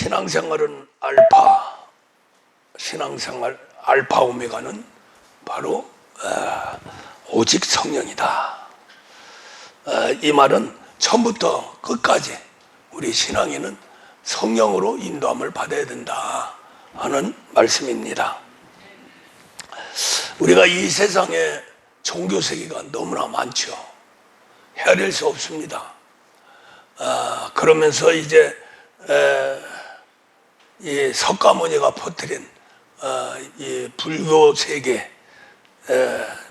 신앙생활은 알파, 신앙생활 알파 오메가는 바로 오직 성령이다. 이 말은 처음부터 끝까지 우리 신앙에는 성령으로 인도함을 받아야 된다 하는 말씀입니다. 우리가 이 세상에 종교 세계가 너무나 많죠. 헤아릴 수 없습니다. 그러면서 이제 이 석가모니가 퍼뜨린 이 불교 세계,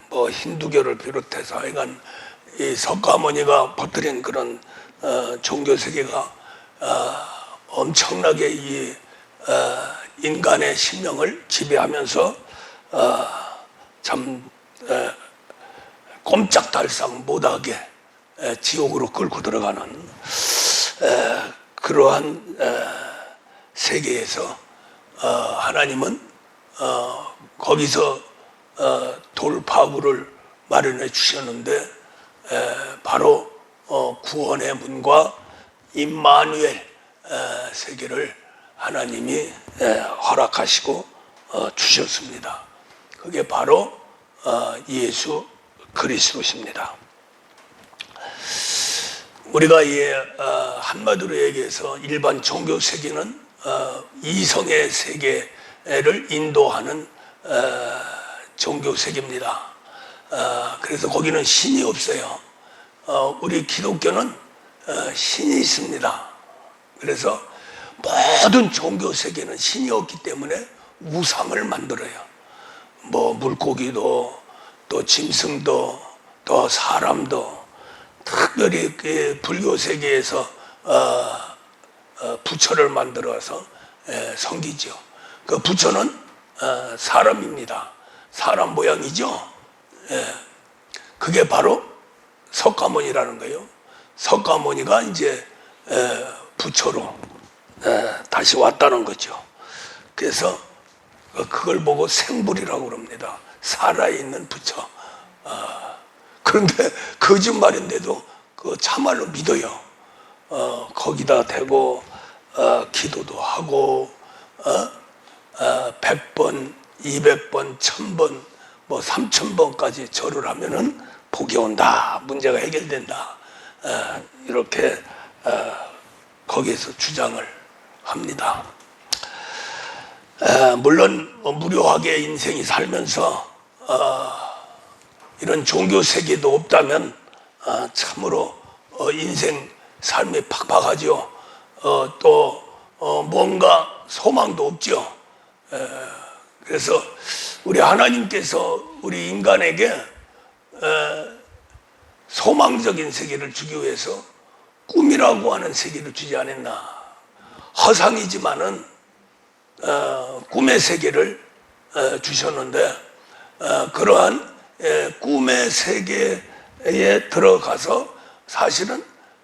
뭐 힌두교를 비롯해서 하여간 이 석가모니가 퍼뜨린 그런 종교 세계가 엄청나게 이 인간의 심령을 지배하면서 참 꼼짝달싹 못하게 지옥으로 끌고 들어가는 그러한 세계에서 하나님은 거기서 돌파구를 마련해 주셨는데 바로 구원의 문과 임마누엘 세계를 하나님이 허락하시고 주셨습니다. 그게 바로 예수 그리스도십니다. 우리가 한마디로 얘기해서 일반 종교 세계는 이성의 세계를 인도하는 종교 세계입니다. 그래서 거기는 신이 없어요. 우리 기독교는 신이 있습니다. 그래서 모든 종교 세계는 신이 없기 때문에 우상을 만들어요. 뭐 물고기도 또 짐승도 또 사람도, 특별히 그 불교 세계에서 부처를 만들어서 섬기죠. 그 부처는 사람입니다. 사람 모양이죠. 그게 바로 석가모니라는 거예요. 석가모니가 이제 부처로 다시 왔다는 거죠. 그래서 그걸 보고 생불이라고 그럽니다. 살아있는 부처. 그런데 거짓말인데도 그 참말로 믿어요. 거기다 대고 기도도 하고 100번, 200번, 1000번, 뭐 3000번까지 절을 하면은 복이 온다, 문제가 해결된다, 이렇게 거기에서 주장을 합니다. 물론 무료하게 인생이 살면서 이런 종교 세계도 없다면 참으로 인생 삶이 팍팍하죠. 또 뭔가 소망도 없죠. 그래서 우리 하나님께서 우리 인간에게 소망적인 세계를 주기 위해서 꿈이라고 하는 세계를 주지 않았나. 허상이지만은 꿈의 세계를 주셨는데 그러한 꿈의 세계에 들어가서 사실은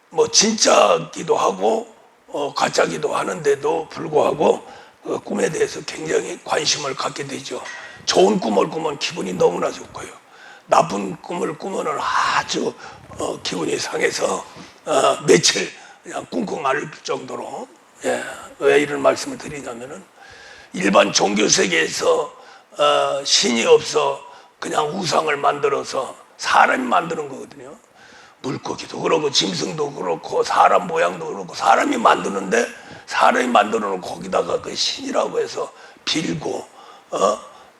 뭐 진짜기도 하고 가짜기도 하는데도 불구하고 꿈에 대해서 굉장히 관심을 갖게 되죠. 좋은 꿈을 꾸면 기분이 너무나 좋고요. 나쁜 꿈을 꾸면 아주 기분이 상해서 며칠 그냥 꿍꿍 앓을 정도로. 왜 이런 말씀을 드리냐면은 일반 종교 세계에서 신이 없어 그냥 우상을 만들어서 사람이 만드는 거거든요. 물고기도 그렇고 짐승도 그렇고 사람 모양도 그렇고 사람이 만드는데 사람이 만들어 놓고 거기다가 그 신이라고 해서 빌고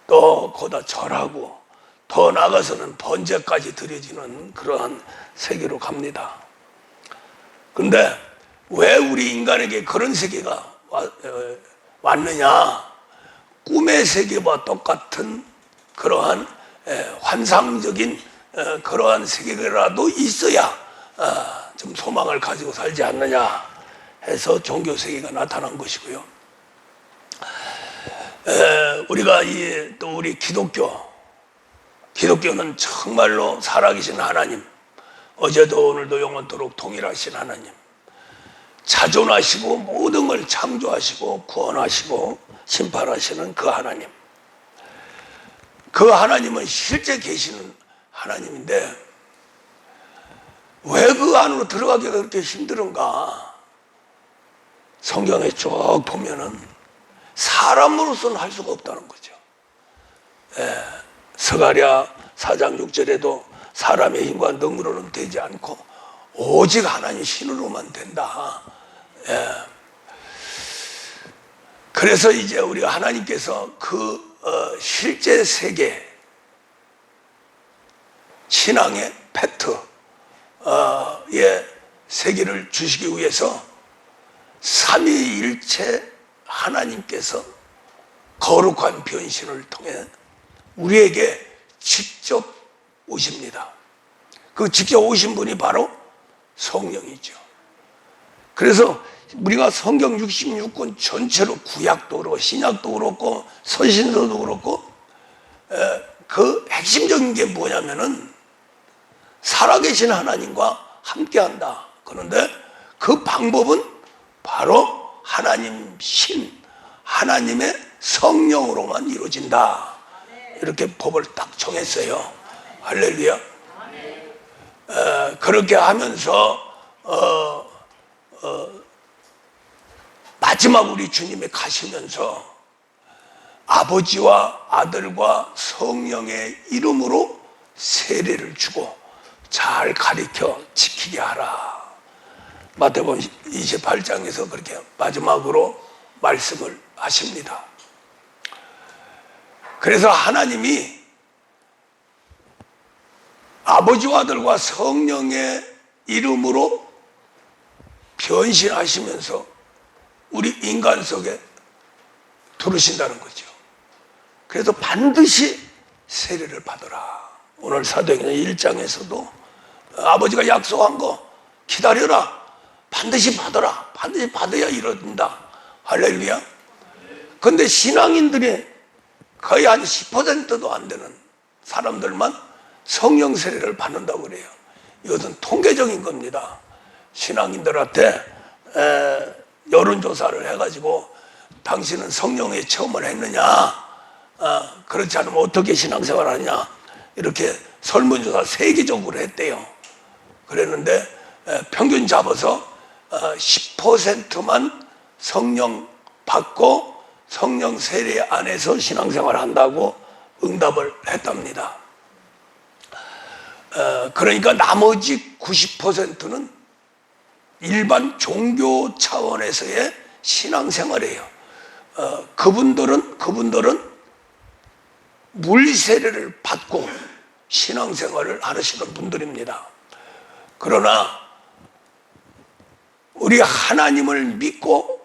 또 거기다 절하고 더 나아가서는 번제까지 드려지는 그러한 세계로 갑니다. 그런데 왜 우리 인간에게 그런 세계가 왔느냐? 꿈의 세계와 똑같은 그러한 환상적인 그러한 세계라도 있어야 좀 소망을 가지고 살지 않느냐 해서 종교 세계가 나타난 것이고요. 우리가 또 우리 기독교는 정말로 살아계신 하나님, 어제도 오늘도 영원토록 동일하신 하나님, 자존하시고 모든 걸 창조하시고 구원하시고 심판하시는 그 하나님, 그 하나님은 실제 계시는 하나님인데 왜 그 안으로 들어가기가 그렇게 힘든가? 성경에 쭉 보면은 사람으로서는 할 수가 없다는 거죠. 스가랴 4장 6절에도 사람의 힘과 능으로는 되지 않고 오직 하나님 신으로만 된다. 그래서 이제 우리가 하나님께서 그 실제 세계 신앙의 팩트의 세계를 주시기 위해서 삼위일체 하나님께서 거룩한 변신을 통해 우리에게 직접 오십니다. 그 직접 오신 분이 바로 성령이죠. 그래서 우리가 성경 66권 전체로 구약도 그렇고 신약도 그렇고 서신서도 그렇고 그 핵심적인 게 뭐냐면은 살아계신 하나님과 함께한다. 그런데 그 방법은 바로 하나님 신, 하나님의 성령으로만 이루어진다. 이렇게 법을 딱 정했어요. 할렐루야. 그렇게 하면서 마지막 우리 주님이 가시면서 아버지와 아들과 성령의 이름으로 세례를 주고 잘 가르쳐 지키게 하라. 마태복음 28장에서 그렇게 마지막으로 말씀을 하십니다. 그래서 하나님이 아버지와 아들과 성령의 이름으로 변신하시면서 우리 인간 속에 들으신다는 거죠. 그래서 반드시 세례를 받아라. 오늘 사도행전 1장에서도 아버지가 약속한 거 기다려라. 반드시 받아라. 반드시 받아야 이룬다. 할렐루야. 그런데 신앙인들이 거의 한 10%도 안 되는 사람들만 성령 세례를 받는다고 그래요. 이것은 통계적인 겁니다. 신앙인들한테 여론조사를 해가지고 당신은 성령의 체험을 했느냐, 그렇지 않으면 어떻게 신앙생활 하느냐, 이렇게 설문조사 세계적으로 했대요. 그랬는데 평균 잡아서 10%만 성령 받고 성령 세례 안에서 신앙생활 한다고 응답을 했답니다. 그러니까 나머지 90%는 일반 종교 차원에서의 신앙생활이에요. 그분들은 물세례를 받고 신앙생활을 하시는 분들입니다. 그러나 우리 하나님을 믿고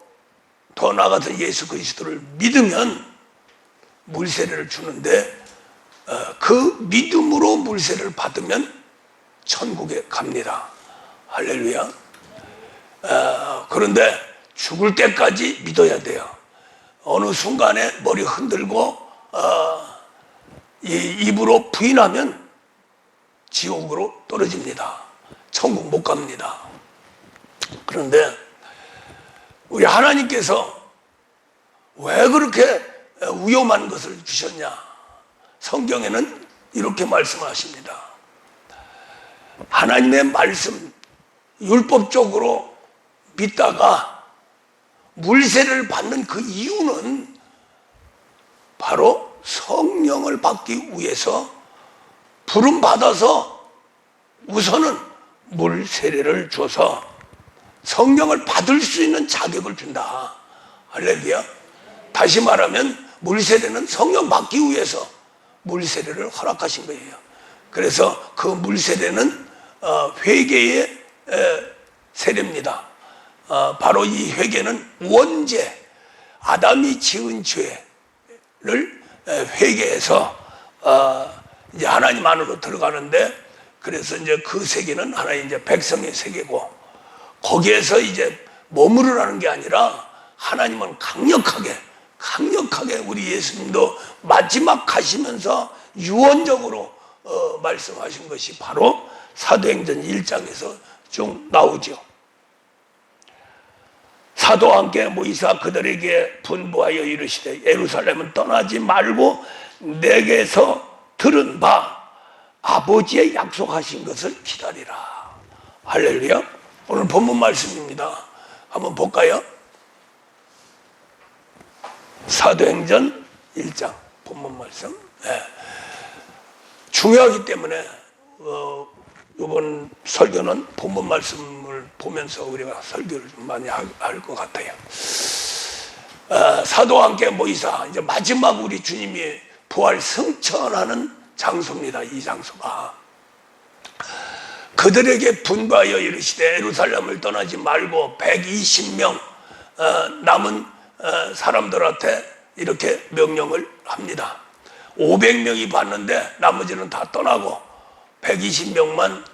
더 나아가서 예수 그리스도를 믿으면 물세례를 주는데 그 믿음으로 물세례를 받으면 천국에 갑니다. 할렐루야. 그런데 죽을 때까지 믿어야 돼요. 어느 순간에 머리 흔들고 입으로 부인하면 지옥으로 떨어집니다. 천국 못 갑니다. 그런데 우리 하나님께서 왜 그렇게 위험한 것을 주셨냐? 성경에는 이렇게 말씀하십니다. 하나님의 말씀, 율법적으로 믿다가 물세례를 받는 그 이유는 바로 성령을 받기 위해서 부름받아서 우선은 물세례를 줘서 성령을 받을 수 있는 자격을 준다. 할렐루야. 다시 말하면 물세례는 성령 받기 위해서 물세례를 허락하신 거예요. 그래서 그 물세례는 회개의 세례입니다. 바로 이 회개는 원죄, 아담이 지은 죄를 회개해서 이제 하나님 안으로 들어가는데, 그래서 이제 그 세계는 하나의 이제 백성의 세계고, 거기에서 이제 머무르라는 게 아니라 하나님은 강력하게 우리 예수님도 마지막 가시면서 유언적으로 말씀하신 것이 바로 사도행전 1장에서 쭉 나오죠. 사도와 함께 모이사 그들에게 분부하여 이르시되 예루살렘은 떠나지 말고 내게서 들은 바 아버지의 약속하신 것을 기다리라. 할렐루야. 오늘 본문 말씀입니다. 한번 볼까요? 사도행전 1장 본문 말씀. 중요하기 때문에 이번 설교는 본문 말씀을 보면서 우리가 설교를 좀 많이 할 것 같아요. 사도와 함께 모이사 이제 마지막 우리 주님이 부활 승천하는 장소입니다. 이 장소가 그들에게 분부하여 이르시되 예루살렘을 떠나지 말고 120명 남은 사람들한테 이렇게 명령을 합니다. 500명이 봤는데 나머지는 다 떠나고 120명만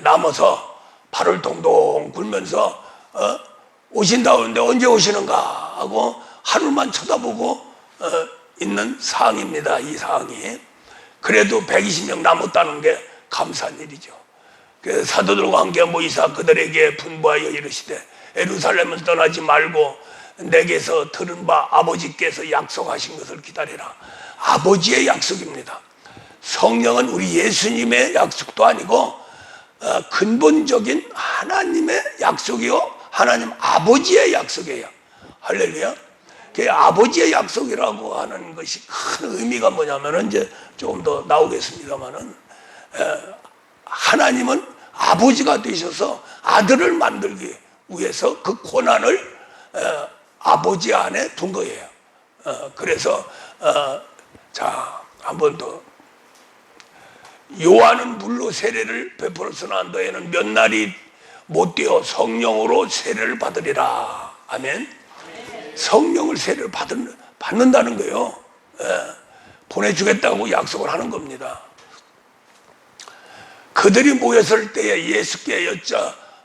남아서 발을 동동 굴면서 오신다는데 언제 오시는가 하고 하루만 쳐다보고 있는 상황입니다. 이 상황이. 그래도 120명 남았다는 게 감사한 일이죠. 그래서 사도들과 함께 모이사 그들에게 분부하여 이르시되 예루살렘을 떠나지 말고 내게서 들은 바 아버지께서 약속하신 것을 기다리라. 아버지의 약속입니다. 성령은 우리 예수님의 약속도 아니고 근본적인 하나님의 약속이요 하나님 아버지의 약속이에요. 할렐루야. 그 아버지의 약속이라고 하는 것이 큰 의미가 뭐냐면은 이제 조금 더 나오겠습니다만은 하나님은 아버지가 되셔서 아들을 만들기 위해서 그 고난을 아버지 안에 둔 거예요. 그래서 자, 한 번 더. 요한은 물로 세례를 베풀었으나 너희는 몇 날이 못 되어 성령으로 세례를 받으리라. 아멘. 성령을 세례를 받는다는 거예요. 보내주겠다고 약속을 하는 겁니다. 그들이 모였을 때에 예수께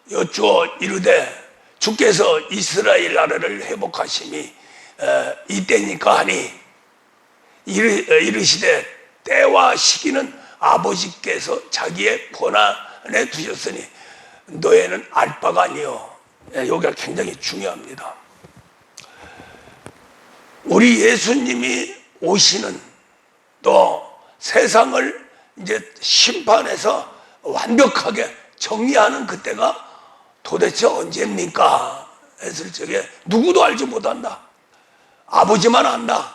여쭈어 이르되 주께서 이스라엘 나라를 회복하심이 이때니까 하니 이르시되 때와 시기는 아버지께서 자기의 권한에 두셨으니 너희는 알 바가 아니요. 여기가 굉장히 중요합니다. 우리 예수님이 오시는 또 세상을 이제 심판해서 완벽하게 정리하는 그때가 도대체 언제입니까? 했을 적에 누구도 알지 못한다. 아버지만 안다.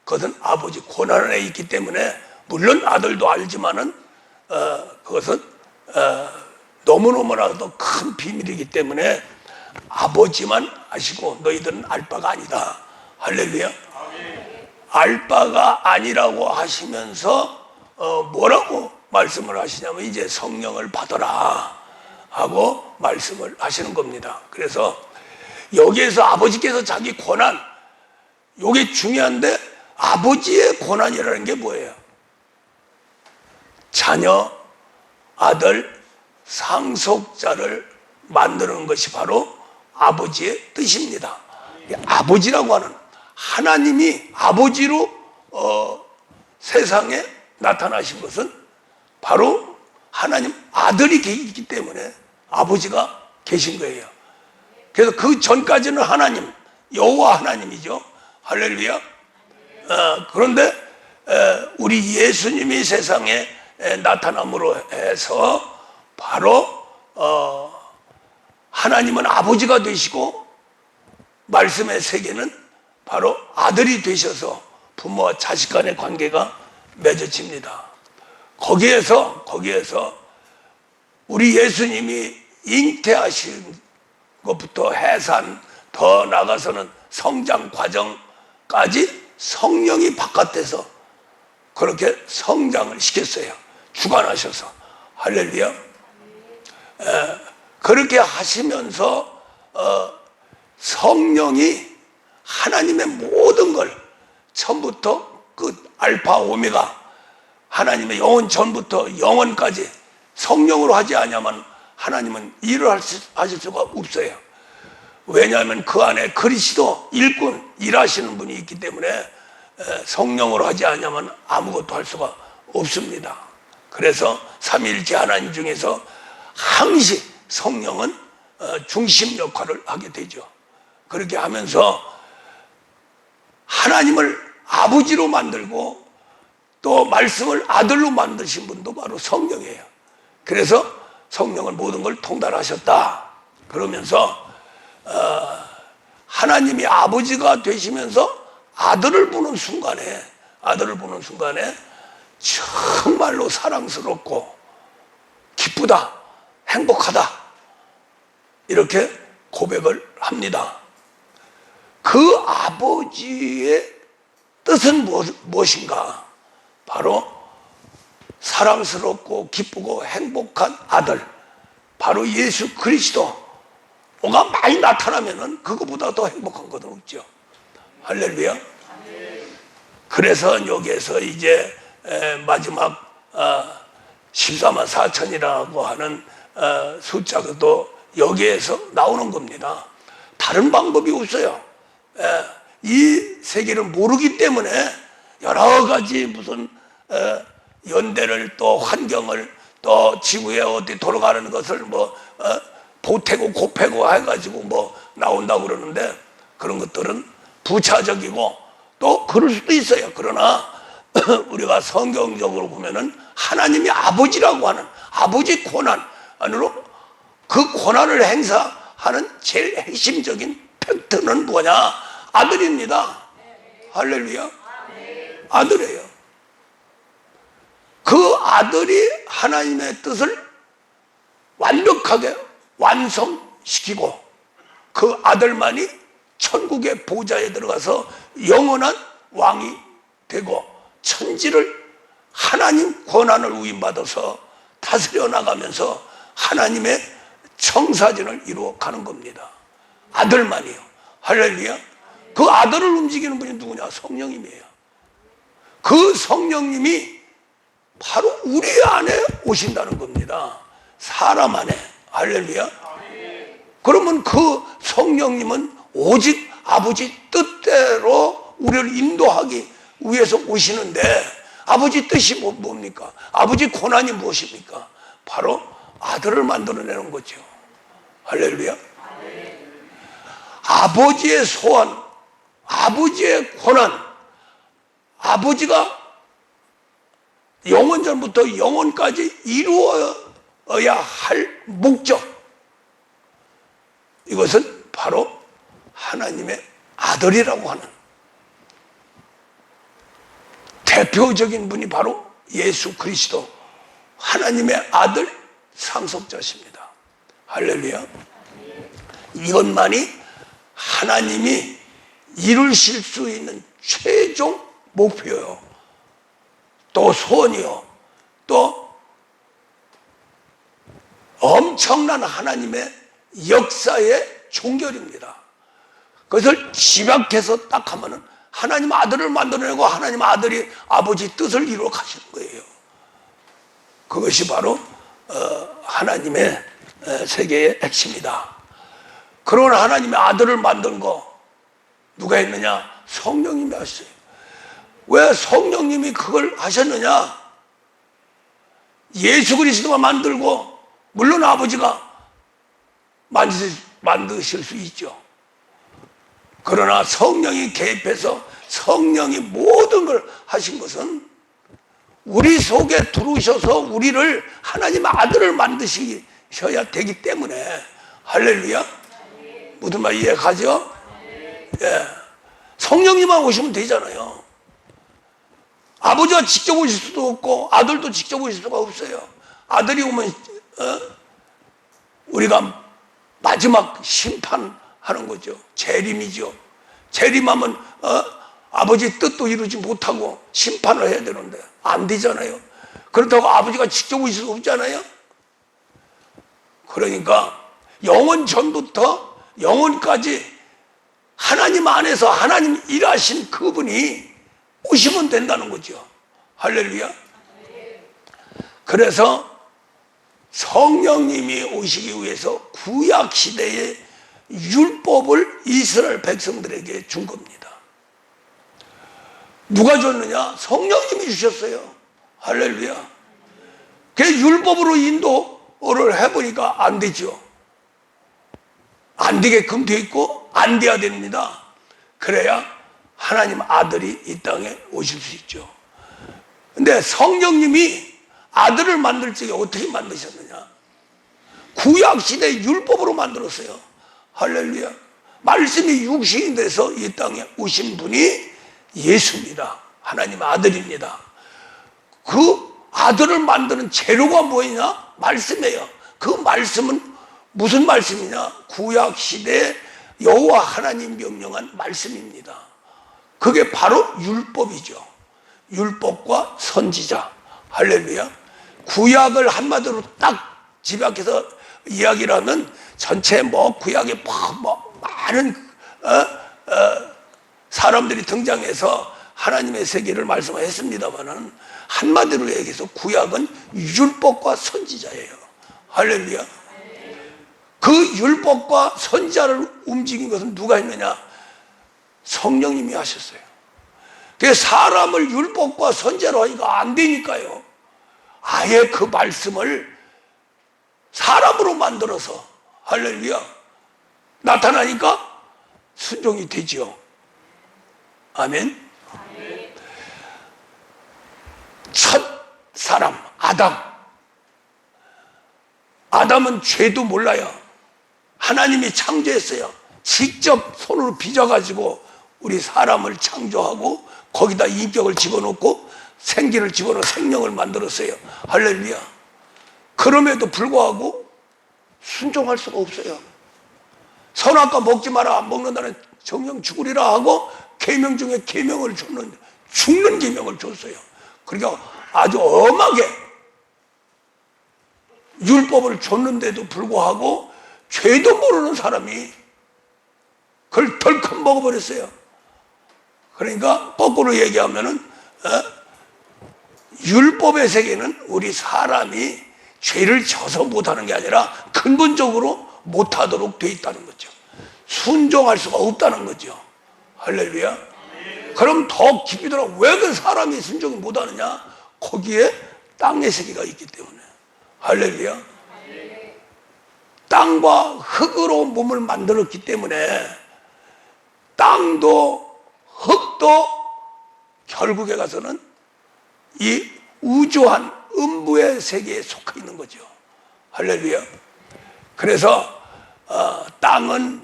그것은 아버지 고난 안에 있기 때문에 물론 아들도 알지만은 그것은 너무너무나도 큰 비밀이기 때문에 아버지만 아시고 너희들은 알 바가 아니다. 할렐루야. 알 바가 아니라고 하시면서 뭐라고 말씀을 하시냐면 이제 성령을 받아라 하고 말씀을 하시는 겁니다. 그래서 여기에서 아버지께서 자기 고난, 이게 중요한데 아버지의 고난이라는 게 뭐예요? 자녀, 아들, 상속자를 만드는 것이 바로 아버지의 뜻입니다. 아버지라고 하는 하나님이 아버지로 세상에 나타나신 것은 바로 하나님 아들이 계시기 때문에 아버지가 계신 거예요. 그래서 그 전까지는 하나님, 여호와 하나님이죠. 할렐루야. 그런데 우리 예수님이 세상에 나타남으로 해서 바로 하나님은 아버지가 되시고 말씀의 세계는 바로 아들이 되셔서 부모와 자식 간의 관계가 맺어집니다. 거기에서 우리 예수님이 잉태하신 것부터 해산, 더 나가서는 성장 과정까지 성령이 바깥에서 그렇게 성장을 시켰어요. 주관하셔서. 할렐루야. 그렇게 하시면서 성령이 하나님의 모든 걸 처음부터 그 알파 오메가 하나님의 영원 전부터 영원까지 성령으로 하지 않으면 하나님은 일을 하실 수가 없어요. 왜냐하면 그 안에 그리스도 일꾼 일하시는 분이 있기 때문에 성령으로 하지 않으면 아무것도 할 수가 없습니다. 그래서 삼위일체 하나님 중에서 항시 성령은 중심 역할을 하게 되죠. 그렇게 하면서 하나님을 아버지로 만들고 또 말씀을 아들로 만드신 분도 바로 성령이에요. 그래서 성령은 모든 걸 통달하셨다. 그러면서 하나님이 아버지가 되시면서 아들을 보는 순간에 정말로 사랑스럽고 기쁘다, 행복하다, 이렇게 고백을 합니다. 그 아버지의 뜻은 무엇인가? 바로 사랑스럽고 기쁘고 행복한 아들, 바로 예수 그리스도가 많이 나타나면은 그거보다 더 행복한 것은 없죠. 할렐루야. 그래서 여기에서 이제 마지막 14만 4천이라고 하는 숫자도 여기에서 나오는 겁니다. 다른 방법이 없어요. 이 세계를 모르기 때문에 여러 가지 무슨 연대를 또 환경을 또 지구에 어디 돌아가는 것을 뭐 보태고 곱해고 해가지고 뭐 나온다고 그러는데, 그런 것들은 부차적이고 또 그럴 수도 있어요. 그러나 우리가 성경적으로 보면은 하나님이 아버지라고 하는 아버지 권한으로 그 권한을 행사하는 제일 핵심적인 팩트는 뭐냐? 아들입니다. 할렐루야. 아들이에요. 그 아들이 하나님의 뜻을 완벽하게 완성시키고 그 아들만이 천국의 보좌에 들어가서 영원한 왕이 되고 천지를 하나님 권한을 위임받아서 다스려 나가면서 하나님의 청사진을 이루어가는 겁니다. 아들만이요. 할렐루야. 그 아들을 움직이는 분이 누구냐? 성령님이에요. 그 성령님이 바로 우리 안에 오신다는 겁니다. 사람 안에. 할렐루야. 그러면 그 성령님은 오직 아버지 뜻대로 우리를 인도하기 위해서 오시는데, 아버지 뜻이 뭡니까? 아버지 권한이 무엇입니까? 바로 아들을 만들어내는 거죠. 할렐루야. 아버지의 소원, 아버지의 권한, 아버지가 영원전부터 영원까지 이루어야 할 목적, 이것은 바로 하나님의 아들이라고 하는 대표적인 분이 바로 예수 그리스도, 하나님의 아들 상속자십니다. 할렐루야. 이것만이 하나님이 이루실 수 있는 최종 목표요, 또 소원이요, 또 엄청난 하나님의 역사의 종결입니다. 그것을 집약해서 딱 하면은 하나님 아들을 만들어내고 하나님 아들이 아버지 뜻을 이루어 가시는 거예요. 그것이 바로 하나님의 세계의 핵심이다. 그런 하나님의 아들을 만든 거 누가 했느냐? 성령님이 하셨어요. 왜 성령님이 그걸 하셨느냐? 예수 그리스도가 만들고, 물론 아버지가 만드실 수 있죠. 그러나 성령이 개입해서 성령이 모든 걸 하신 것은 우리 속에 들어오셔서 우리를 하나님 아들을 만드셔야 되기 때문에. 할렐루야. 무슨 말 이해가죠? 예. 성령님만 오시면 되잖아요. 아버지가 직접 오실 수도 없고 아들도 직접 오실 수가 없어요. 아들이 오면 우리가 마지막 심판하는 거죠. 재림이죠. 재림하면 아버지 뜻도 이루지 못하고 심판을 해야 되는데 안 되잖아요. 그렇다고 아버지가 직접 오실 수 없잖아요. 그러니까 영원 전부터 영원까지 하나님 안에서 하나님 일하신 그분이 오시면 된다는 거죠. 할렐루야. 그래서 성령님이 오시기 위해서 구약 시대의 율법을 이스라엘 백성들에게 준 겁니다. 누가 줬느냐? 성령님이 주셨어요. 할렐루야. 그 율법으로 인도를 해보니까 안 되죠. 안 되게끔 돼 있고 안 돼야 됩니다. 그래야 하나님 아들이 이 땅에 오실 수 있죠. 근데 성령님이 아들을 만들 적에 어떻게 만드셨느냐? 구약시대 율법으로 만들었어요. 할렐루야. 말씀이 육신이 돼서 이 땅에 오신 분이 예수입니다. 하나님의 아들입니다. 그 아들을 만드는 재료가 뭐냐? 말씀이에요. 그 말씀은 무슨 말씀이냐? 구약 시대에 여호와 하나님 명령한 말씀입니다. 그게 바로 율법이죠. 율법과 선지자. 할렐루야. 구약을 한마디로 딱 집약해서 이야기를 하면 전체 구약에 많은 사람들이 등장해서 하나님의 세계를 말씀했습니다만 한마디로 얘기해서 구약은 율법과 선지자예요. 할렐루야. 그 율법과 선지자를 움직인 것은 누가 했느냐? 성령님이 하셨어요. 그래서 사람을 율법과 선지자로 하니까 안 되니까요. 아예 그 말씀을 사람으로 만들어서 할렐루야 나타나니까 순종이 되지요. 아멘. 첫 사람 아담은 죄도 몰라요. 하나님이 창조했어요. 직접 손으로 빚어가지고 우리 사람을 창조하고 거기다 인격을 집어넣고 생기를 집어넣어 생명을 만들었어요. 할렐루야. 그럼에도 불구하고 순종할 수가 없어요. 선악과 먹지 마라, 먹는다는 정령 죽으리라 하고 계명 중에 계명을 줬는데 죽는 계명을 줬어요. 그러니까 아주 엄하게 율법을 줬는데도 불구하고 죄도 모르는 사람이 그걸 덜컥 먹어버렸어요. 그러니까 거꾸로 얘기하면은 율법의 세계는 우리 사람이 죄를 져서 못하는 게 아니라 근본적으로 못하도록 돼 있다는 거죠. 순종할 수가 없다는 거죠. 할렐루야. 그럼 더 깊이 들어 왜 그 사람이 순종을 못하느냐? 거기에 땅의 세계가 있기 때문에. 할렐루야. 땅과 흙으로 몸을 만들었기 때문에 땅도 흙도 결국에 가서는 이 우주한 음부의 세계에 속해 있는 거죠. 할렐루야. 그래서 땅은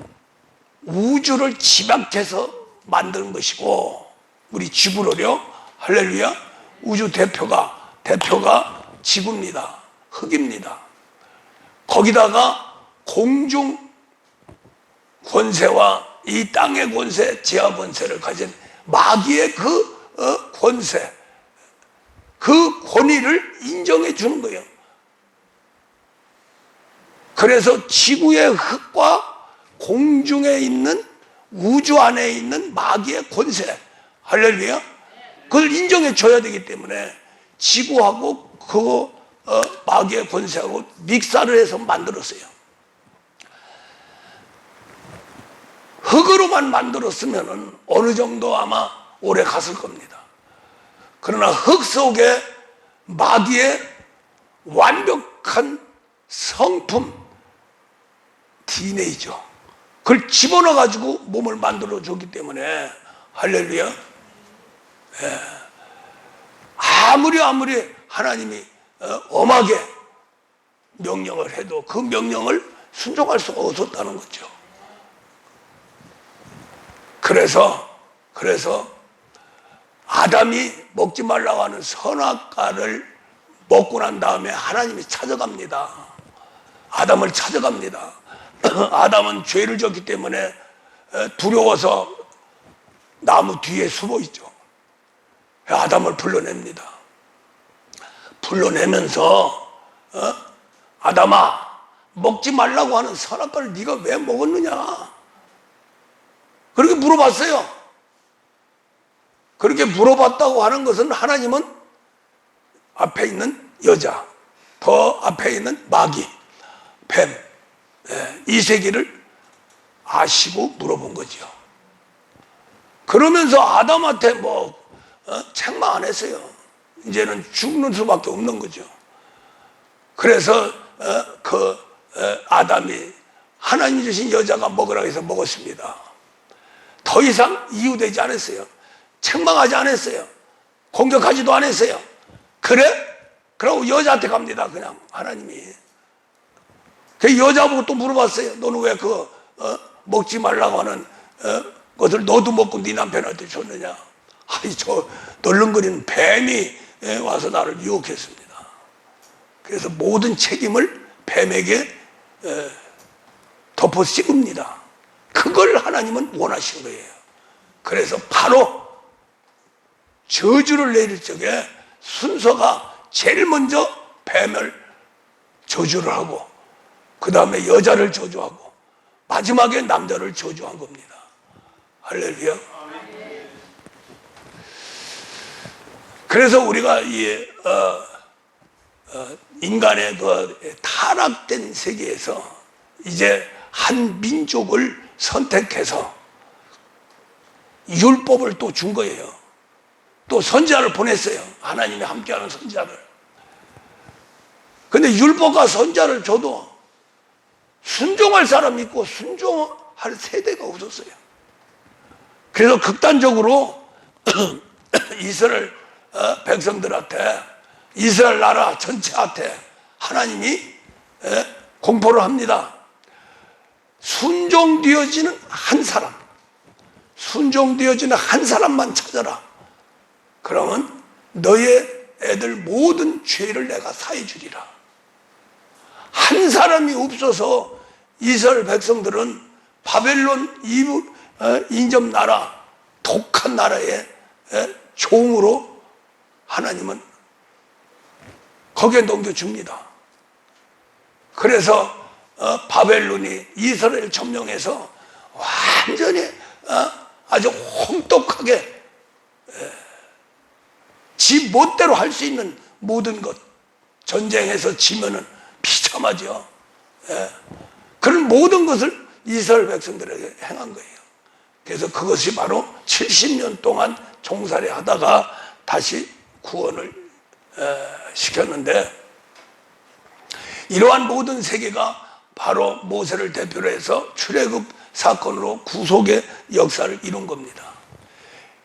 우주를 집약해서 만드는 것이고 우리 지구를요. 할렐루야. 우주 대표가 지구입니다. 흙입니다. 거기다가 공중 권세와 이 땅의 권세, 지하 권세를 가진 마귀의 그 권세, 그 권위를 인정해 주는 거예요. 그래서 지구의 흙과 공중에 있는 우주 안에 있는 마귀의 권세, 할렐루야, 그걸 인정해 줘야 되기 때문에 지구하고 그 마귀의 권세하고 믹사를 해서 만들었어요. 흙으로만 만들었으면 어느 정도 아마 오래 갔을 겁니다. 그러나 흙 속에 마귀의 완벽한 성품, DNA죠. 그걸 집어넣어가지고 몸을 만들어줬기 때문에, 할렐루야. 예. 아무리 하나님이 엄하게 명령을 해도 그 명령을 순종할 수가 없었다는 거죠. 그래서 아담이 먹지 말라고 하는 선악과를 먹고 난 다음에 하나님이 찾아갑니다. 아담을 찾아갑니다. 아담은 죄를 졌기 때문에 두려워서 나무 뒤에 숨어 있죠. 아담을 불러냅니다. 불러내면서 아담아, 먹지 말라고 하는 선악과를 네가 왜 먹었느냐? 그렇게 물어봤어요. 그렇게 물어봤다고 하는 것은 하나님은 앞에 있는 여자, 더 앞에 있는 마귀, 뱀, 이 세계를 아시고 물어본 거죠. 그러면서 아담한테 책망 안 했어요. 이제는 죽는 수밖에 없는 거죠. 그래서 아담이 하나님 주신 여자가 먹으라고 해서 먹었습니다. 더 이상 이유되지 않았어요. 책망하지 않았어요. 공격하지도 않았어요. 그래? 그러고 여자한테 갑니다. 그냥 하나님이. 그 여자보고 또 물어봤어요. 너는 왜 먹지 말라고 하는 것을 너도 먹고 네 남편한테 줬느냐? 아이, 저 널렁거리는 뱀이 와서 나를 유혹했습니다. 그래서 모든 책임을 뱀에게 덮어 씌웁니다. 그걸 하나님은 원하신 거예요. 그래서 바로 저주를 내릴 적에 순서가 제일 먼저 뱀을 저주를 하고, 그 다음에 여자를 저주하고, 마지막에 남자를 저주한 겁니다. 할렐루야. 그래서 우리가 이 인간의 그 타락된 세계에서 이제 한 민족을 선택해서 율법을 또 준 거예요. 또 선지자를 보냈어요. 하나님이 함께하는 선지자를. 근데 율법과 선지자를 줘도 순종할 사람이 있고 순종할 세대가 없었어요. 그래서 극단적으로 이스라엘 백성들한테, 이스라엘 나라 전체한테 하나님이 공포를 합니다. 순종되어지는 한 사람, 순종되어지는 한 사람만 찾아라. 그러면 너의 애들 모든 죄를 내가 사해 주리라. 한 사람이 없어서 이스라엘 백성들은 바벨론 인접 나라, 독한 나라의 종으로 하나님은 거기에 넘겨줍니다. 그래서 바벨론이 이스라엘 점령해서 완전히 아주 홍독하게 지 멋대로 할 수 있는 모든 것, 전쟁에서 지면은 비참하죠. 그런 모든 것을 이스라엘 백성들에게 행한 거예요. 그래서 그것이 바로 70년 동안 종살이 하다가 다시 구원을 시켰는데, 이러한 모든 세계가 바로 모세를 대표로 해서 출애굽 사건으로 구속의 역사를 이룬 겁니다.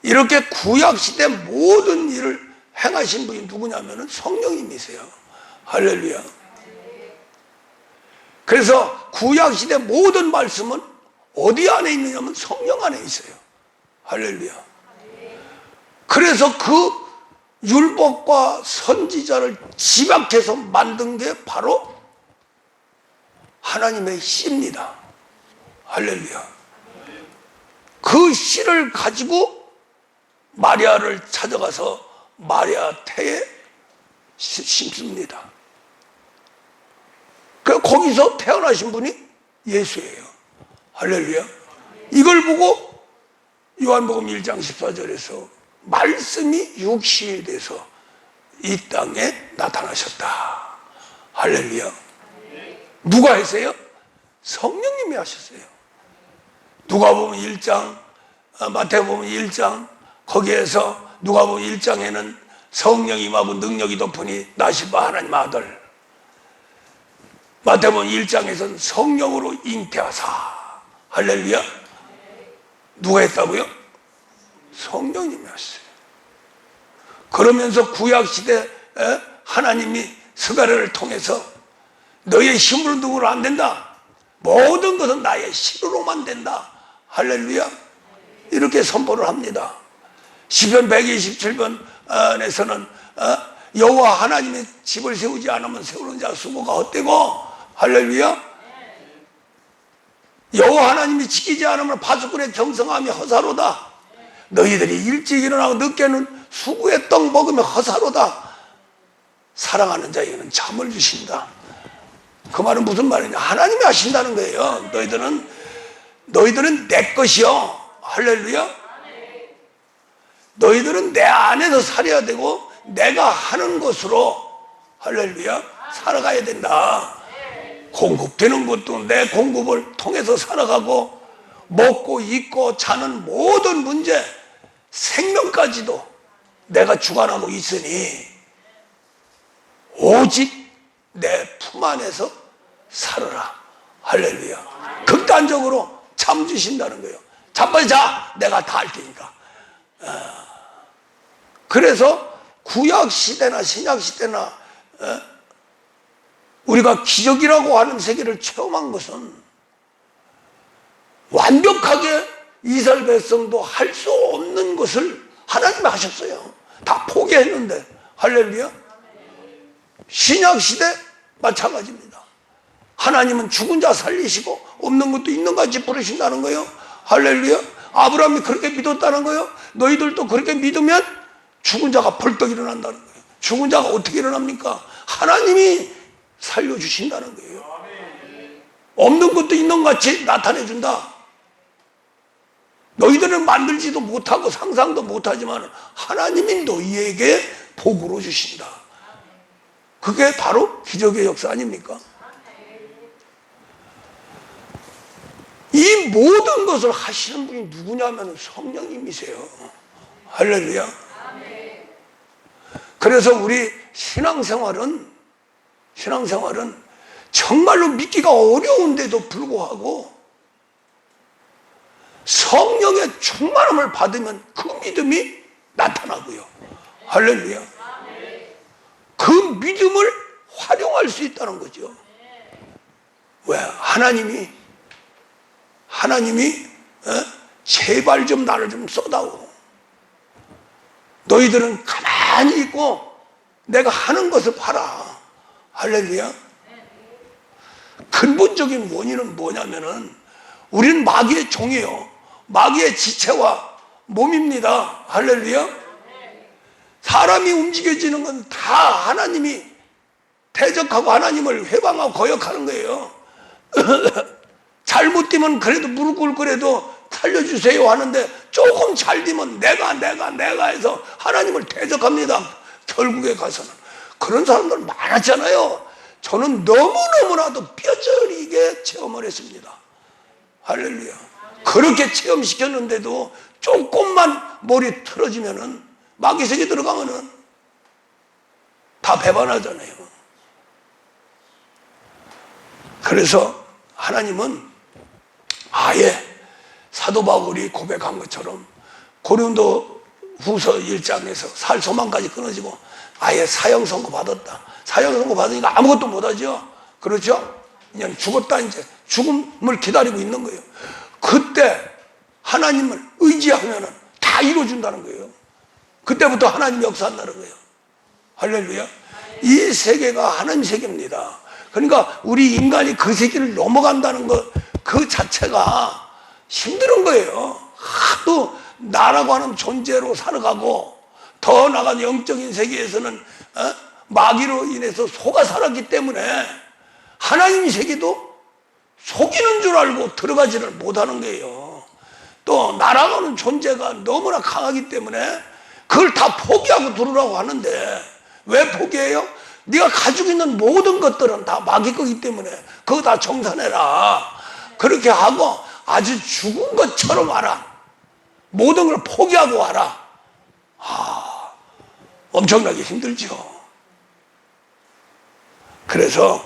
이렇게 구약시대 모든 일을 행하신 분이 누구냐면 성령님이세요. 할렐루야. 그래서 구약시대 모든 말씀은 어디 안에 있느냐면 성령 안에 있어요. 할렐루야. 그래서 그 율법과 선지자를 집약해서 만든 게 바로 하나님의 씨입니다. 할렐루야. 그 씨를 가지고 마리아를 찾아가서 마리아 태에 심습니다. 거기서 태어나신 분이 예수예요. 할렐루야. 이걸 보고 요한복음 1장 14절에서 말씀이 육신이 돼서 이 땅에 나타나셨다. 할렐루야. 누가 했어요? 성령님이 하셨어요. 누가복음 1장, 마태복음 1장, 거기에서 누가복음 1장에는 성령이 임하고 능력이 덮으니 나시바 하나님 아들. 마태복음 1장에서는 성령으로 잉태하사. 할렐루야. 누가 했다고요? 성령님이 하셨어요. 그러면서 구약시대 하나님이 스가랴를 통해서 너의 힘으로 누구로 안 된다. 모든 것은 나의 신으로만 된다. 할렐루야. 이렇게 선포를 합니다. 시편 127편에서는 여호와 하나님의 집을 세우지 않으면 세우는 자 수고가 헛되고, 할렐루야. 여호와 하나님이 지키지 않으면 파수꾼의 경성함이 허사로다. 너희들이 일찍 일어나고 늦게는 수구의 떡 먹으면 허사로다. 사랑하는 자에게는 잠을 주신다. 그 말은 무슨 말이냐? 하나님이 하신다는 거예요. 너희들은 내 것이요. 할렐루야. 너희들은 내 안에서 살아야 되고 내가 하는 것으로, 할렐루야, 살아가야 된다. 공급되는 것도 내 공급을 통해서 살아가고, 먹고 입고 자는 모든 문제, 생명까지도 내가 주관하고 있으니 오직 내 품 안에서 살아라. 할렐루야. 극단적으로 잠 주신다는 거예요. 잠빨리 자. 내가 다 할 테니까. 그래서 구약시대나 신약시대나 우리가 기적이라고 하는 세계를 체험한 것은 완벽하게 이스라엘 백성도 할 수 없는 것을 하나님이 하셨어요. 다 포기했는데. 할렐루야. 신약시대 마찬가지입니다. 하나님은 죽은 자 살리시고 없는 것도 있는 같이 부르신다는 거예요. 할렐루야. 아브라함이 그렇게 믿었다는 거예요. 너희들도 그렇게 믿으면 죽은 자가 벌떡 일어난다는 거예요. 죽은 자가 어떻게 일어납니까? 하나님이 살려주신다는 거예요. 없는 것도 있는 같이 나타내준다. 너희들은 만들지도 못하고 상상도 못하지만 하나님이 너희에게 복으로 주신다. 그게 바로 기적의 역사 아닙니까? 이 모든 것을 하시는 분이 누구냐면 성령님이세요. 할렐루야. 그래서 우리 신앙생활은 정말로 믿기가 어려운데도 불구하고 성령의 충만함을 받으면 그 믿음이 나타나고요. 할렐루야. 그 믿음을 활용할 수 있다는 거죠. 왜? 하나님이 제발 좀 나를 좀 써다오. 너희들은 가만히 있고 내가 하는 것을 봐라. 할렐루야. 근본적인 원인은 뭐냐면은 우리는 마귀의 종이에요. 마귀의 지체와 몸입니다. 할렐루야. 사람이 움직여지는 건 다 하나님이 대적하고 하나님을 회방하고 거역하는 거예요. 잘못 뛰면 그래도 무릎 꿇고라도 살려주세요 하는데 조금 잘 뛰면 내가 해서 하나님을 대적합니다. 결국에 가서는. 그런 사람들 많았잖아요. 저는 너무너무나도 뼈저리게 체험을 했습니다. 할렐루야. 그렇게 체험시켰는데도 조금만 머리 틀어지면은 마귀색이 들어가면은 다 배반하잖아요. 그래서 하나님은 아예 사도 바울이 고백한 것처럼 고린도 후서 1장에서 살 소망까지 끊어지고 아예 사형 선고 받았다. 사형 선고 받으니까 아무것도 못하죠. 그렇죠? 그냥 죽었다. 이제 죽음을 기다리고 있는 거예요. 그때 하나님을 의지하면 다 이루어준다는 거예요. 그때부터 하나님이 역사한다는 거예요. 할렐루야. 이 세계가 하나님 세계입니다. 그러니까 우리 인간이 그 세계를 넘어간다는 것 그 자체가 힘든 거예요. 하도 나라고 하는 존재로 살아가고 더 나아간 영적인 세계에서는 마귀로 인해서 속아 살았기 때문에 하나님 세계도 속이는 줄 알고 들어가지를 못하는 거예요. 또 나라가는 존재가 너무나 강하기 때문에 그걸 다 포기하고 들으라고 하는데 왜 포기해요? 네가 가지고 있는 모든 것들은 다 마귀 거기 때문에 그거 다 정산해라. 그렇게 하고 아주 죽은 것처럼 와라. 모든 걸 포기하고 와라. 엄청나게 힘들죠. 그래서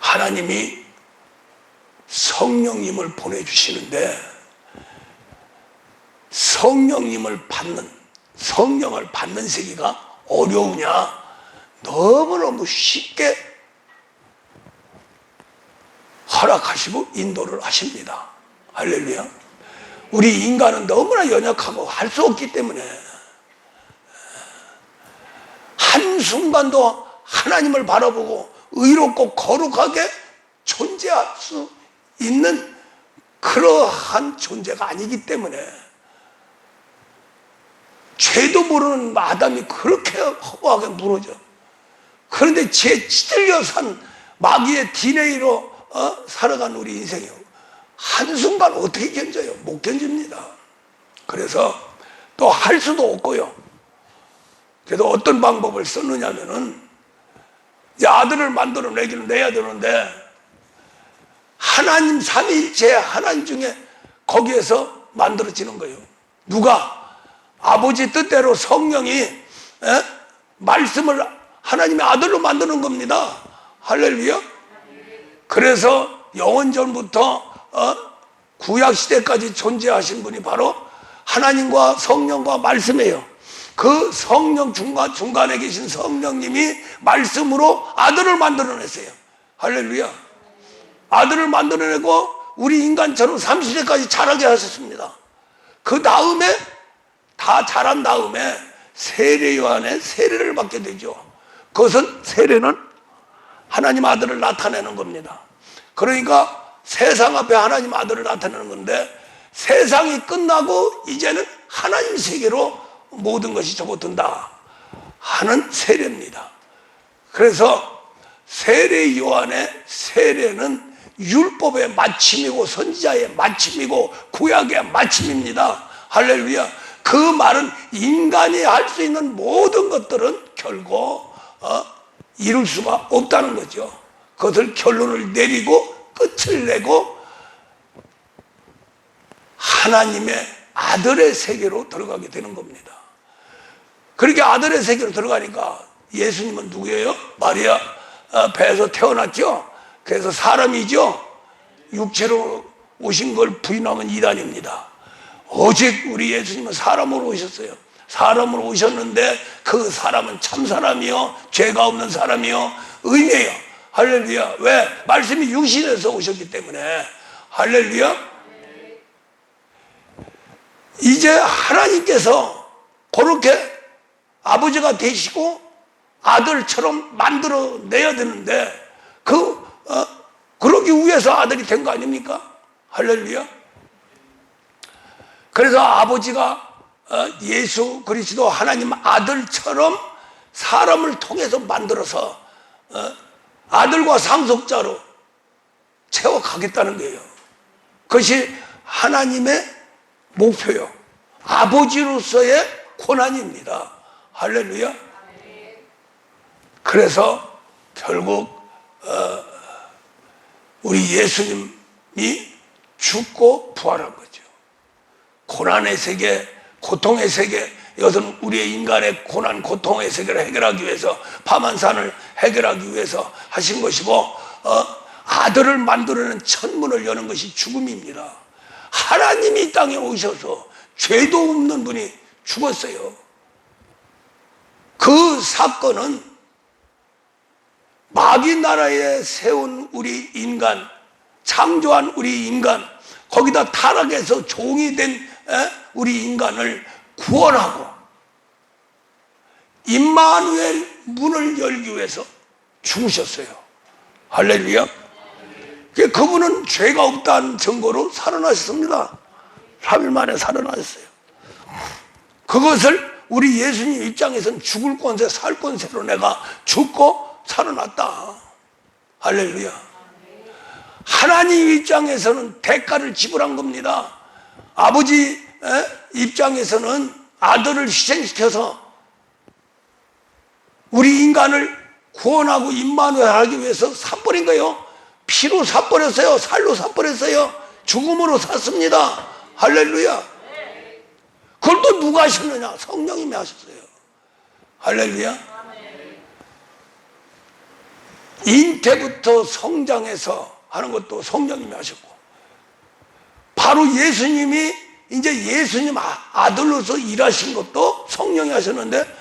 하나님이 성령님을 보내주시는데 성령을 받는 세계가 어려우냐? 너무너무 쉽게 허락하시고 인도를 하십니다. 할렐루야. 우리 인간은 너무나 연약하고 할 수 없기 때문에 한순간도 하나님을 바라보고 의롭고 거룩하게 존재할 수 있는 그러한 존재가 아니기 때문에 죄도 모르는 아담이 그렇게 허무하게 무너져. 그런데 죄 찌들려 산 마귀의 DNA로 살아간 우리 인생이요. 한순간 어떻게 견뎌요? 못 견딥니다. 그래서 또 할 수도 없고요. 그래도 어떤 방법을 썼느냐면은 이제 아들을 만들어내기는 내야 되는데 하나님 삼위일체 하나님 중에 거기에서 만들어지는 거예요. 누가? 아버지 뜻대로 성령이 말씀을 하나님의 아들로 만드는 겁니다. 할렐루야. 그래서 영원전부터 구약시대까지 존재하신 분이 바로 하나님과 성령과 말씀이에요. 그 성령 중간에 계신 성령님이 말씀으로 아들을 만들어냈어요. 할렐루야. 아들을 만들어내고 우리 인간처럼 30세까지 자라게 하셨습니다. 그 다음에 다 자란 다음에 세례 요한의 세례를 받게 되죠. 그것은 세례는 하나님 아들을 나타내는 겁니다. 그러니까 세상 앞에 하나님 아들을 나타내는 건데, 세상이 끝나고 이제는 하나님 세계로 모든 것이 접어든다 하는 세례입니다. 그래서 세례 요한의 세례는 율법의 마침이고 선지자의 마침이고 구약의 마침입니다. 할렐루야. 그 말은 인간이 할 수 있는 모든 것들은 결국 이룰 수가 없다는 거죠. 그것을 결론을 내리고 끝을 내고 하나님의 아들의 세계로 들어가게 되는 겁니다. 그렇게 아들의 세계로 들어가니까 예수님은 누구예요? 마리아 배에서 태어났죠. 그래서 사람이죠. 육체로 오신 걸 부인하면 이단입니다. 오직 우리 예수님은 사람으로 오셨어요. 사람으로 오셨는데 그 사람은 참 사람이요, 죄가 없는 사람이요, 의인이에요. 할렐루야. 왜? 말씀이 육신에서 오셨기 때문에. 할렐루야. 이제 하나님께서 그렇게 아버지가 되시고 아들처럼 만들어내야 되는데, 그러기 위해서 아들이 된 거 아닙니까? 할렐루야. 그래서 아버지가 예수 그리스도 하나님 아들처럼 사람을 통해서 만들어서 아들과 상속자로 채워가겠다는 거예요. 그것이 하나님의 목표요. 아버지로서의 권한입니다. 할렐루야. 그래서 결국 우리 예수님이 죽고 부활한 거죠. 고난의 세계, 고통의 세계, 이것은 우리의 인간의 고난, 고통의 세계를 해결하기 위해서, 파만산을 해결하기 위해서 하신 것이고, 아들을 만들어내는 천문을 여는 것이 죽음입니다. 하나님이 이 땅에 오셔서 죄도 없는 분이 죽었어요. 그 사건은 마귀 나라에 세운 우리 인간, 창조한 우리 인간, 거기다 타락해서 종이 된 우리 인간을 구원하고 임마누엘 문을 열기 위해서 죽으셨어요. 할렐루야. 그분은 죄가 없다는 증거로 살아나셨습니다. 3일 만에 살아나셨어요. 그것을 우리 예수님 입장에서는 죽을 권세, 살 권세로 내가 죽고 살아났다. 할렐루야. 하나님 입장에서는 대가를 지불한 겁니다. 아버지 입장에서는 아들을 희생시켜서 우리 인간을 구원하고 임마누엘 하기 위해서 샀버린 거예요. 피로 샀버렸어요. 살로 샀버렸어요. 죽음으로 샀습니다. 할렐루야. 그걸 또 누가 하셨느냐? 성령님이 하셨어요. 할렐루야. 잉태부터 성장해서 하는 것도 성령님이 하셨고, 바로 예수님이 이제 예수님 아들로서 일하신 것도 성령이 하셨는데,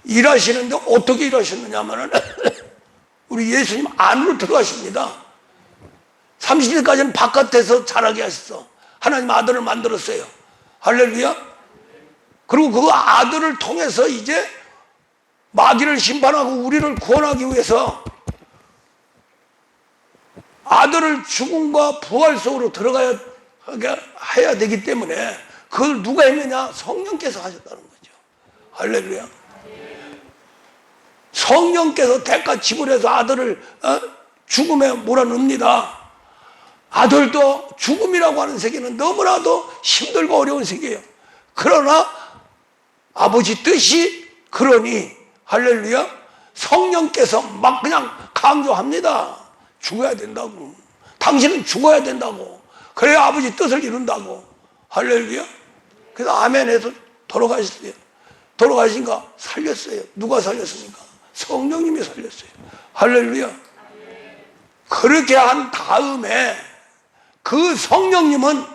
일하시는데 어떻게 일하셨느냐 하면은 우리 예수님 안으로 들어가십니다. 30일까지는 바깥에서 자라게 하셨어. 하나님 아들을 만들었어요. 할렐루야. 그리고 그 아들을 통해서 이제 마귀를 심판하고 우리를 구원하기 위해서 아들을 죽음과 부활 속으로 들어가야 해야 되기 때문에 그걸 누가 했느냐? 성령께서 하셨다는 거죠. 할렐루야. 성령께서 대가 지불해서 아들을 죽음에 몰아넣습니다. 아들도 죽음이라고 하는 세계는 너무나도 힘들고 어려운 세계예요. 그러나 아버지 뜻이 그러니, 할렐루야, 성령께서 막 그냥 강조합니다. 죽어야 된다고. 당신은 죽어야 된다고. 그래야 아버지 뜻을 이룬다고. 할렐루야. 그래서 아멘 해서 돌아가셨어요. 돌아가신가? 살렸어요. 누가 살렸습니까? 성령님이 살렸어요. 할렐루야. 그렇게 한 다음에 그 성령님은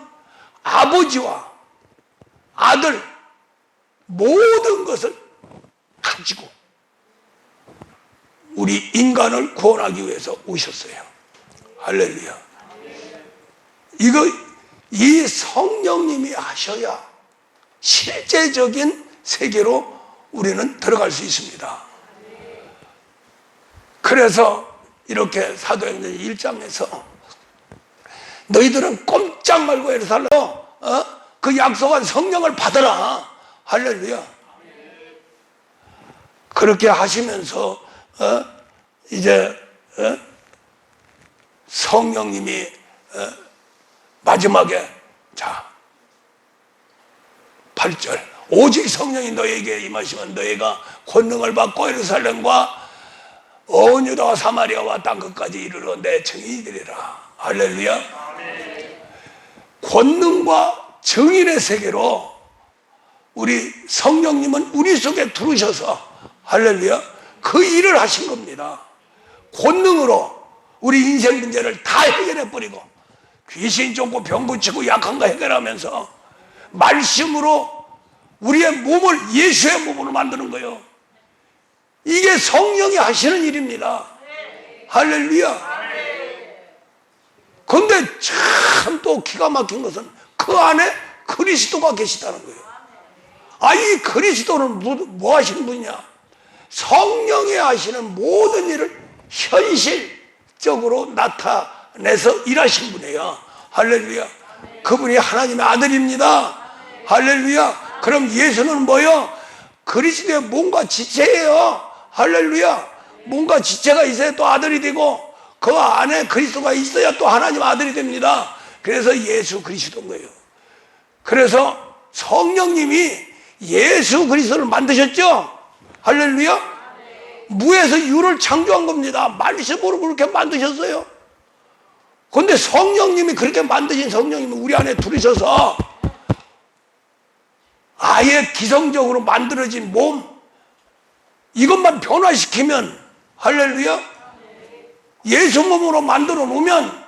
아버지와 아들 모든 것을 가지고 우리 인간을 구원하기 위해서 오셨어요. 할렐루야. 이 성령님이 하셔야 실제적인 세계로 우리는 들어갈 수 있습니다. 그래서 이렇게 사도행전 1장에서 너희들은 꼼짝 말고 예루살렘 그 약속한 성령을 받아라. 할렐루야. 그렇게 하시면서 이제 성령님이 마지막에 자 8절 오직 성령이 너에게 임하시면 너희가 권능을 받고 예루살렘과 온 유다와 사마리아와 땅끝까지 이르러 내 증인이 되리라. 할렐루야. 권능과 증인의 세계로 우리 성령님은 우리 속에 들어오셔서 할렐루야 그 일을 하신 겁니다. 권능으로 우리 인생 문제를 다 해결해 버리고 귀신 쫓고 병 고치고 약한 거 해결하면서 말씀으로 우리의 몸을 예수의 몸으로 만드는 거예요. 이게 성령이 하시는 일입니다. 할렐루야. 그런데 참 또 기가 막힌 것은 그 안에 그리스도가 계시다는 거예요. 아, 이 그리스도는 뭐 하시는 분이냐? 성령이 하시는 모든 일을 현실적으로 나타내서 일하신 분이에요. 할렐루야. 그분이 하나님의 아들입니다. 할렐루야. 그럼 예수는 뭐요? 그리스도의 몸과 지체예요. 할렐루야. 몸과 지체가 있어야 또 아들이 되고 그 안에 그리스도가 있어야 또 하나님 아들이 됩니다. 그래서 예수 그리스도인 거예요. 그래서 성령님이 예수 그리스도를 만드셨죠? 할렐루야. 무에서 유를 창조한 겁니다. 말씀으로 그렇게 만드셨어요. 그런데 성령님이 그렇게 만드신 성령님이 우리 안에 들으셔서 아예 기성적으로 만들어진 몸 이것만 변화시키면 할렐루야 예수 몸으로 만들어 놓으면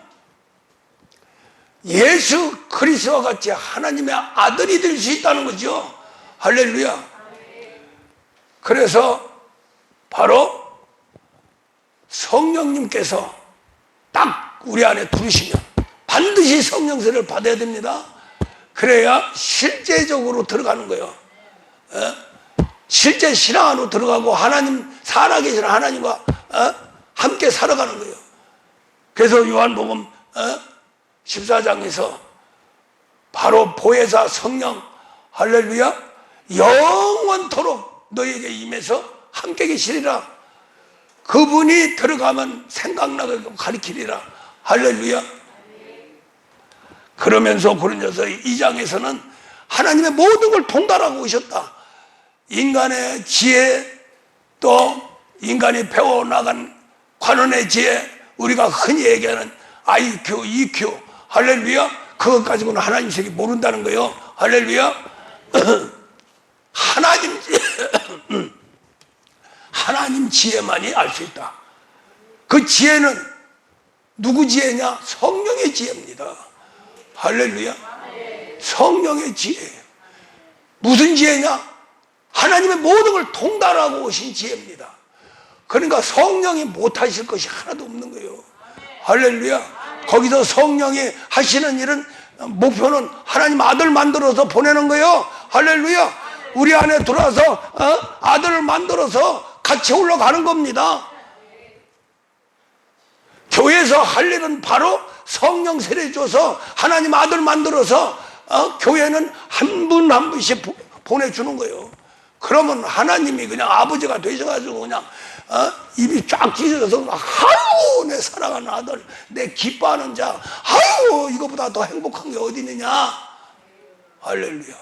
예수 그리스도와 같이 하나님의 아들이 될 수 있다는 거죠. 할렐루야. 그래서 바로 성령님께서 딱 우리 안에 들으시면 반드시 성령세를 받아야 됩니다. 그래야 실제적으로 들어가는 거예요. 실제 신앙 안으로 들어가고 하나님 살아계신 하나님과 함께 살아가는 거예요. 그래서 요한복음 14장에서 바로 보혜사 성령 할렐루야 영원토록 너에게 임해서 함께 계시리라. 그분이 들어가면 생각나고 가르치리라. 할렐루야. 그러면서 고린도서 2장에서는 하나님의 모든 걸 통달하고 오셨다. 인간의 지혜 또 인간이 배워나간 관원의 지혜 우리가 흔히 얘기하는 IQ, EQ 할렐루야 그것 가지고는 하나님 세계 모른다는 거예요. 할렐루야. 하나님 지혜만이 알 수 있다. 그 지혜는 누구 지혜냐? 성령의 지혜입니다. 할렐루야. 성령의 지혜예요. 무슨 지혜냐? 하나님의 모든 걸 통달하고 오신 지혜입니다. 그러니까 성령이 못하실 것이 하나도 없는 거예요. 할렐루야. 거기서 성령이 하시는 일은 목표는 하나님 아들 만들어서 보내는 거예요. 할렐루야. 우리 안에 들어와서 아들을 만들어서 같이 올라가는 겁니다. 교회에서 할 일은 바로 성령 세례 줘서 하나님 아들 만들어서 교회는 한 분 한 분씩 보내주는 거예요. 그러면 하나님이 그냥 아버지가 되셔가지고 그냥 입이 쫙 찢어져서 아유 내 사랑하는 아들 내 기뻐하는 자 아유 이거보다 더 행복한 게 어디 있느냐. 할렐루야.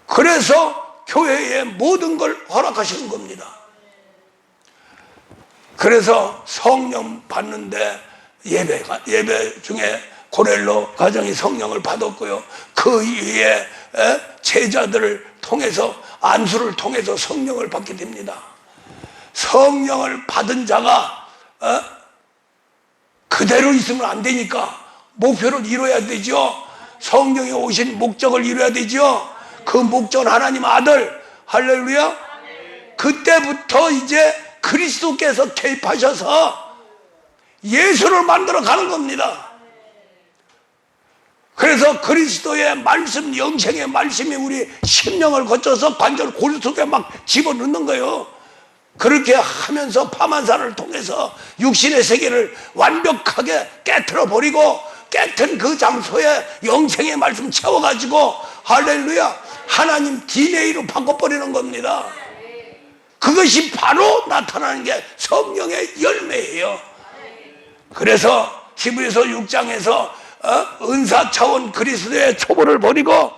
그래서 교회에 모든 걸 허락하시는 겁니다. 그래서 성령 받는데 예배 중에 고렐로 가정이 성령을 받았고요. 그 이후에 제자들을 통해서 안수를 통해서 성령을 받게 됩니다. 성령을 받은 자가 그대로 있으면 안 되니까 목표를 이뤄야 되죠. 성령이 오신 목적을 이뤄야 되죠. 그 목적은 하나님 아들 할렐루야. 그때부터 이제 그리스도께서 개입하셔서 예수를 만들어 가는 겁니다. 그래서 그리스도의 말씀, 영생의 말씀이 우리 심령을 거쳐서 관절 골 속에 막 집어넣는 거예요. 그렇게 하면서 파만산을 통해서 육신의 세계를 완벽하게 깨트려 버리고 깨튼 그 장소에 영생의 말씀 채워가지고 할렐루야 하나님 DNA로 바꿔버리는 겁니다. 그것이 바로 나타나는 게 성령의 열매예요. 그래서 히브리서 6장에서 은사 차원 그리스도의 초보를 버리고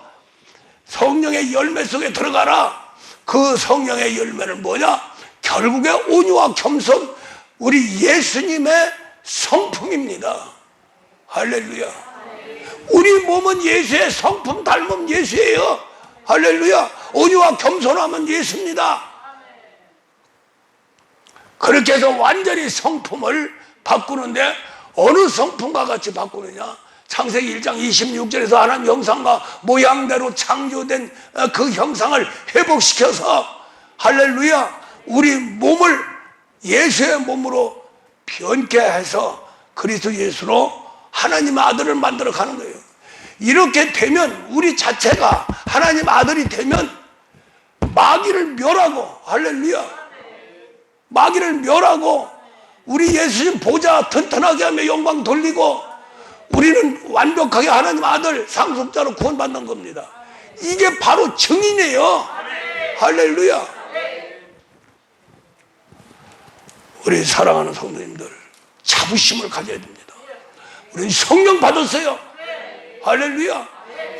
성령의 열매 속에 들어가라. 그 성령의 열매는 뭐냐? 결국에 온유와 겸손, 우리 예수님의 성품입니다. 할렐루야. 우리 몸은 예수의 성품 닮은 예수예요. 할렐루야. 온유와 겸손하면 예수입니다. 그렇게 해서 완전히 성품을 바꾸는데 어느 성품과 같이 바꾸느냐? 창세기 1장 26절에서 하나님 형상과 모양대로 창조된 그 형상을 회복시켜서 할렐루야 우리 몸을 예수의 몸으로 변케 해서 그리스도 예수로 하나님의 아들을 만들어 가는 거예요. 이렇게 되면 우리 자체가 하나님 아들이 되면 마귀를 멸하고 할렐루야 마귀를 멸하고 우리 예수님 보좌 튼튼하게 하며 영광 돌리고 우리는 완벽하게 하나님 아들 상속자로 구원받는 겁니다. 이게 바로 증인이에요. 할렐루야. 우리 사랑하는 성도님들 자부심을 가져야 됩니다. 우리는 성령 받았어요. 할렐루야.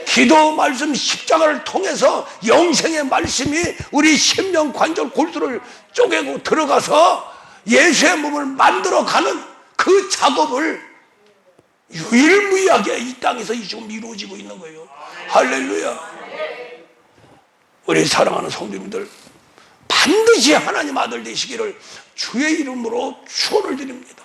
기도 말씀 십자가를 통해서 영생의 말씀이 우리 심령 관절 골수를 쪼개고 들어가서 예수의 몸을 만들어가는 그 작업을 유일무이하게 이 땅에서 지금 이루어지고 있는 거예요. 할렐루야. 우리 사랑하는 성도님들 반드시 하나님 아들 되시기를 주의 이름으로 축원을 드립니다.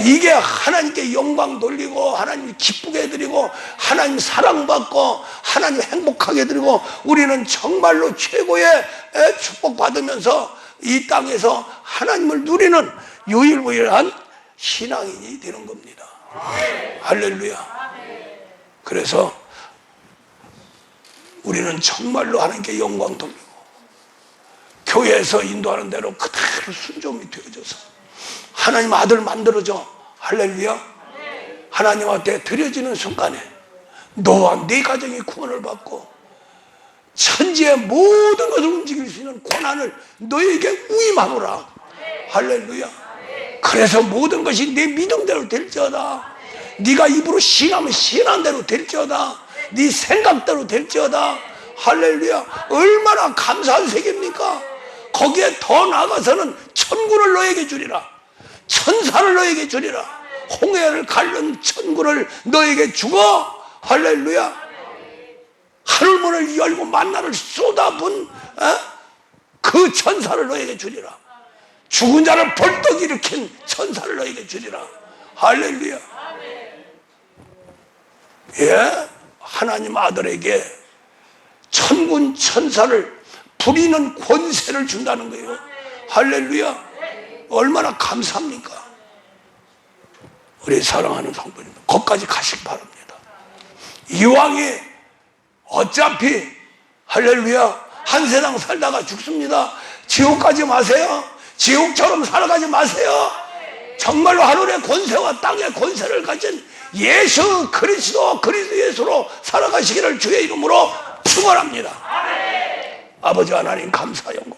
이게 하나님께 영광 돌리고 하나님 기쁘게 해드리고 하나님 사랑받고 하나님 행복하게 해드리고 우리는 정말로 최고의 축복받으면서 이 땅에서 하나님을 누리는 유일무이한 신앙인이 되는 겁니다. 할렐루야. 그래서 우리는 정말로 하나님께 영광 돌리고 교회에서 인도하는 대로 그대로 순종이 되어져서 하나님 아들 만들어져 할렐루야 하나님한테 드려지는 순간에 너와 네 가정이 구원을 받고 천지의 모든 것을 움직일 수 있는 권한을 너에게 위임하노라. 할렐루야. 그래서 모든 것이 네 믿음대로 될지어다. 네가 입으로 신하면 신한 대로 될지어다. 네 생각대로 될지어다. 할렐루야. 얼마나 감사한 세계입니까? 거기에 더 나아가서는 천군을 너에게 주리라. 천사를 너에게 주리라. 홍해를 가른 천군을 너에게 주고 할렐루야. 하늘문을 열고 만나를 쏟아본 그 천사를 너에게 주리라. 죽은 자를 벌떡 일으킨 천사를 너에게 주리라. 할렐루야. 예, 하나님 아들에게 천군 천사를 부리는 권세를 준다는 거예요. 할렐루야. 얼마나 감사합니까? 우리 사랑하는 성도님, 거기까지 가시기 바랍니다. 이왕이 어차피 할렐루야 한 세상 살다가 죽습니다. 지옥 가지 마세요. 지옥처럼 살아가지 마세요. 정말로 하늘의 권세와 땅의 권세를 가진 예수 그리스도 예수로 살아가시기를 주의 이름으로 축원합니다. 아버지 하나님 감사 영광